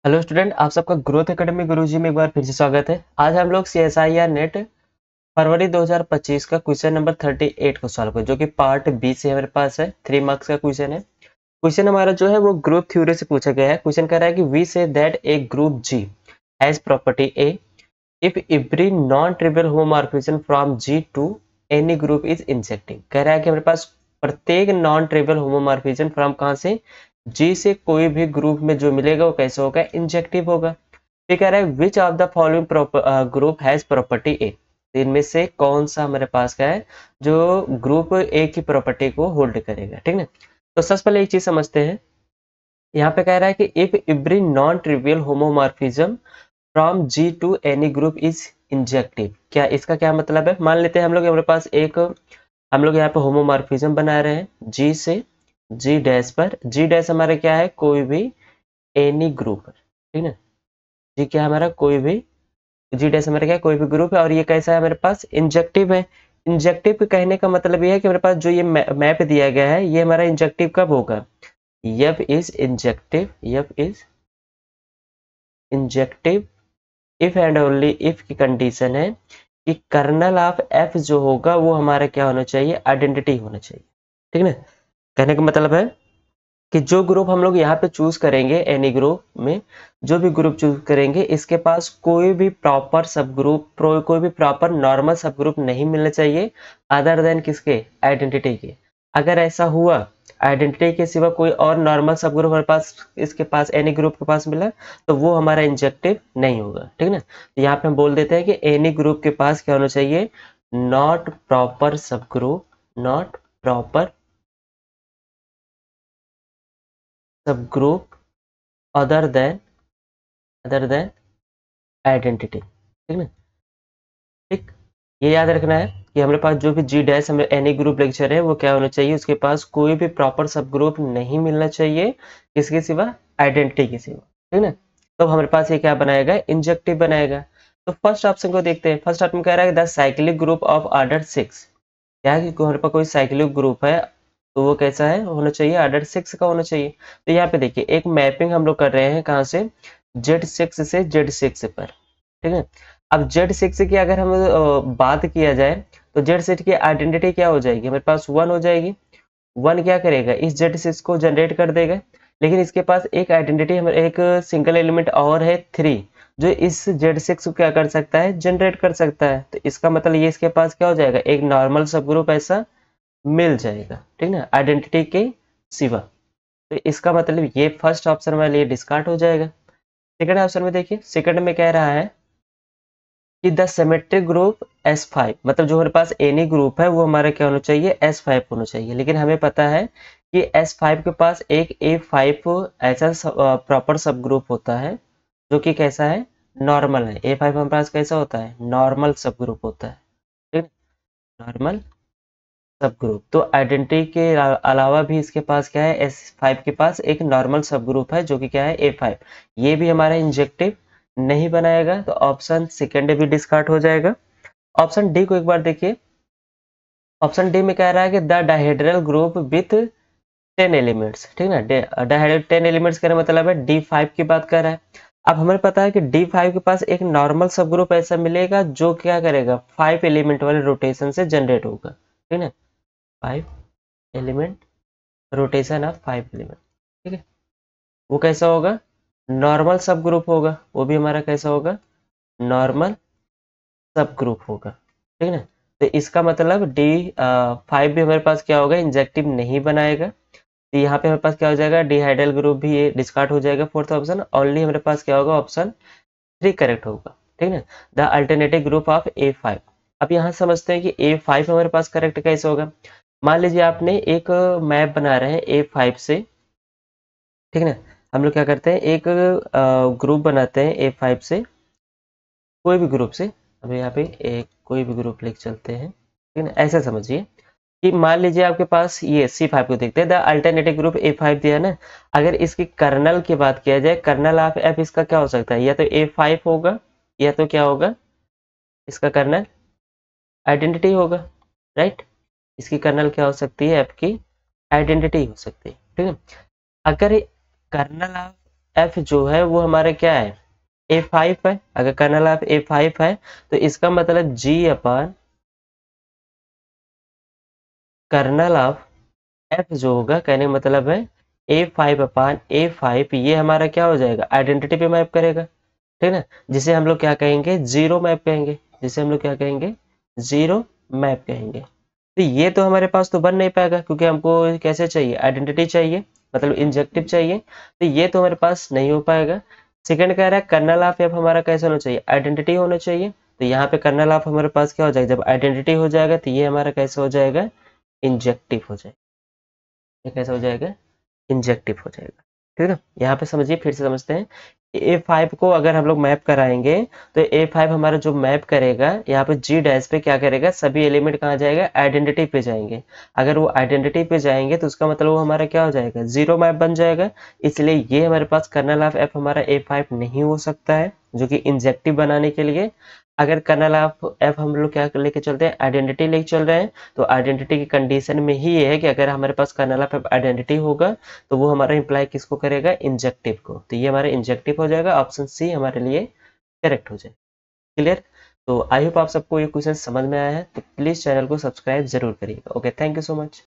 Hello student, आप सबका growth academy गुरुजी में एक बार फिर से स्वागत है। आज हम लोग CSIR नेट फरवरी 2025 का क्वेश्चन नंबर 38 को सॉल्व करें, जो कि पार्ट बी से हमारे पास है। 3 मार्क्स का क्वेश्चन है। क्वेश्चन हमारा जो है वो ग्रुप थ्योरी से पूछा गया है। क्वेश्चन कह रहा है कि we say that a group G has property A if every non trivial homomorphism from G to any group is injective. कह रहा है कि हमारे पास प्रत्येक नॉन ट्रिवियल होमोमॉर्फिज्म फ्रॉम कहाँ से, जी से कोई भी ग्रुप में जो मिलेगा वो कैसे होगा, इंजेक्टिव होगा। ये कह रहा है which of the following group has property A. इनमें से कौन सा हमारे पास का है जो ग्रुप ए की प्रॉपर्टी को होल्ड करेगा। ठीक है, तो सबसे पहले एक चीज समझते हैं। यहाँ पे कह रहा है कि if every non trivial homomorphism from G to any group is injective. क्या इसका क्या मतलब है? मान लेते हैं हम लोग हमारे पास हम लोग यहाँ पे होमोमॉर्फिज्म बना रहे हैं जी से जी डैश पर। जी डैश हमारा क्या है, कोई भी एनी ग्रुप है। ठीक है, जी क्या है हमारा, कोई भी, जी डैश हमारा क्या है, कोई भी ग्रुप है। और ये कैसा है हमारे पास, इंजेक्टिव है। इंजेक्टिव कहने का मतलब ये है कि हमारे पास जो ये मैप दिया गया है ये हमारा इंजेक्टिव कब होगा, F is injective, F is injective if and only if की कंडीशन है कि कर्नल ऑफ एफ जो होगा वो हमारा क्या होना चाहिए, आइडेंटिटी होना चाहिए। ठीक है ना, कहने का मतलब है कि जो ग्रुप हम लोग यहाँ पे चूज करेंगे, एनी ग्रुप में जो भी ग्रुप चूज करेंगे, इसके पास कोई भी प्रॉपर सब ग्रुप, कोई भी प्रॉपर नॉर्मल सब ग्रुप नहीं मिलना चाहिए अदर देन किसके, आइडेंटिटी के। अगर ऐसा हुआ, आइडेंटिटी के सिवा कोई और नॉर्मल सब ग्रुप हमारे पास, इसके पास एनी ग्रुप के पास मिला, तो वो हमारा इंजेक्टिव नहीं होगा। ठीक है ना, तो यहाँ पे हम बोल देते हैं कि एनी ग्रुप के पास क्या होना चाहिए, नॉट प्रॉपर सब ग्रुप, नॉट प्रॉपर सब ग्रुप अदर देन आइडेंटिटी। ठीक है, ठीक, ये याद रखना है कि हमारे पास जो भी जी डैश हमें एनी ग्रुप लेक्चर है वो क्या होना चाहिए, उसके पास कोई भी प्रॉपर सब ग्रुप नहीं मिलना चाहिए किसके सिवा, आइडेंटिटी के सिवा। ठीक है ना, तो हमारे पास ये क्या बनाएगा, इंजेक्टिव बनाएगा। तो फर्स्ट ऑप्शन को देखते हैं। फर्स्ट ऑप्शन कह रहा है the cyclic group of order 6। क्या है कि हमारे पास कोई साइक्लिक ग्रुप है तो वो कैसा है, होना चाहिए ऑर्डर 6 का होना चाहिए। तो यहाँ पे देखिए एक मैपिंग हम लोग कर रहे हैं, कहाँ से, Z6 से Z6 पर। ठीक है, अब Z6 की अगर हम बात किया जाए तो Z6 की आइडेंटिटी क्या हो जाएगी, हमारे पास 1 हो जाएगी। 1 क्या करेगा, इस Z6 को जनरेट कर देगा। लेकिन इसके पास एक आइडेंटिटी, हमारे एक सिंगल एलिमेंट और है 3, जो इस Z6 को क्या कर सकता है, जनरेट कर सकता है। तो इसका मतलब ये इसके पास क्या हो जाएगा, एक नॉर्मल सब ग्रुप ऐसा मिल जाएगा। ठीक ना, आइडेंटिटी के सिवा। तो इसका मतलब ये फर्स्ट ऑप्शन वाले डिस्कार्ड हो जाएगा। सेकंड ऑप्शन में देखिए, सेकंड में कह रहा है कि द सिमेट्रिक ग्रुप S5, मतलब जो हमारे पास एनी ग्रुप है वो हमारा क्या होना चाहिए, S5 होना चाहिए। लेकिन हमें पता है कि S5 के पास एक A5 ऐसा प्रॉपर सब ग्रुप होता है जो कि कैसा है, नॉर्मल है। A5 हमारे पास कैसा होता है, नॉर्मल सब ग्रुप होता है। ठीक है, नॉर्मल सब ग्रुप। तो आइडेंटिटी के अलावा भी इसके पास क्या है, S5 के पास एक नॉर्मल सब ग्रुप है जो कि क्या है, A5। ये भी हमारा इंजेक्टिव नहीं बनाएगा, तो ऑप्शन सेकेंड भी डिस्कार्ड हो जाएगा। ऑप्शन डी को एक बार देखिए। ऑप्शन डी में कह रहा है कि the dihedral group with 10 elements. ठीक है ना, डायहेड्रल 10 एलिमेंट्स का मतलब है D5 की बात कर रहा है। अब हमें पता है कि D5 के पास एक नॉर्मल सब ग्रुप ऐसा मिलेगा जो क्या करेगा, 5 एलिमेंट वाले रोटेशन से जनरेट होगा। ठीक है, 5 एलिमेंट रोटेशन ऑफ 5 एलिमेंट। ठीक है, वो कैसा होगा, नॉर्मल सब ग्रुप होगा। वो भी हमारा कैसा होगा, नॉर्मल सब ग्रुप होगा। ठीक है ना, तो इसका मतलब D5 भी हमारे पास क्या होगा, इंजेक्टिव नहीं बनाएगा। तो यहाँ पे हमारे पास क्या हो जाएगा, डिहाइड्रल ग्रुप भी ये डिस्कार्ड हो जाएगा। फोर्थ ऑप्शन ओनली हमारे पास क्या होगा, ऑप्शन 3 करेक्ट होगा। ठीक है, the alternative group of A5। अब यहाँ समझते हैं कि A5 हमारे पास करेक्ट कैसे होगा। मान लीजिए आपने एक मैप बना रहे हैं A5 से। ठीक है ना, हम लोग क्या करते हैं, एक ग्रुप बनाते हैं A5 से, कोई भी ग्रुप से। अब यहाँ पे एक कोई भी ग्रुप लेके चलते हैं। ठीक है ना, ऐसा समझिए कि मान लीजिए आपके पास ये C5 को देखते हैं, द अल्टरनेटिव ग्रुप A5 दिया ना। अगर इसकी कर्नल की बात किया जाए, कर्नल ऑफ F इसका क्या हो सकता है, या तो A5 होगा या तो क्या होगा, इसका कर्नल आइडेंटिटी होगा। राइट, इसकी कर्नल क्या हो सकती है, F की आइडेंटिटी हो सकती है। ठीक है, अगर कर्नल ऑफ एफ जो है वो हमारा क्या है, A5 है। अगर कर्नल ऑफ A5 है तो इसका मतलब G अपन कर्नल ऑफ एफ जो होगा, कहने का मतलब है A5 अपान A5, ये हमारा क्या हो जाएगा, आइडेंटिटी पे मैप करेगा, ठीक है ना, जिसे हम लोग क्या कहेंगे, जीरो मैप कहेंगे, जिसे हम लोग क्या कहेंगे, जीरो मैप कहेंगे। तो ये तो हमारे पास तो बन नहीं पाएगा, क्योंकि हमको कैसे चाहिए, आइडेंटिटी चाहिए, मतलब इंजेक्टिव चाहिए, तो ये तो हमारे पास नहीं हो पाएगा। सेकंड कह रहा है कर्नल ऑफ एफ हमारा कैसे होना चाहिए, आइडेंटिटी होना चाहिए। तो यहाँ पे कर्नल ऑफ हमारे पास क्या हो जाएगा, जब आइडेंटिटी हो जाएगा तो ये हमारा कैसे हो जाएगा, इंजेक्टिव हो जाएगा। ये कैसा हो जाएगा, इंजेक्टिव हो जाएगा, ठीक है ना। यहाँ पे समझिए, फिर से समझते हैं। A5 को अगर हम लोग मैप कराएंगे तो A5 हमारा जो मैप करेगा यहाँ पे G डैश पे क्या करेगा, सभी एलिमेंट कहाँ जाएगा, आइडेंटिटी पे जाएंगे। अगर वो आइडेंटिटी पे जाएंगे तो उसका मतलब वो हमारा क्या हो जाएगा, जीरो मैप बन जाएगा। इसलिए ये हमारे पास कर्नल ऑफ एफ हमारा A5 नहीं हो सकता है, जो कि इंजेक्टिव बनाने के लिए। अगर कर्नल ऑफ एफ हम लोग क्या लेके चलते हैं, आइडेंटिटी लेके चल रहे हैं, तो आइडेंटिटी की कंडीशन में ही ये है कि अगर हमारे पास कर्नल ऑफ एफ आइडेंटिटी होगा तो वो हमारा इंप्लाई किसको करेगा, इंजेक्टिव को। तो ये हमारा इंजेक्टिव हो जाएगा, ऑप्शन सी हमारे लिए करेक्ट हो जाएगा। क्लियर। तो आई होप आप सबको ये क्वेश्चन समझ में आया है, तो प्लीज चैनल को सब्सक्राइब जरूर करिएगा। Okay, thank you so much.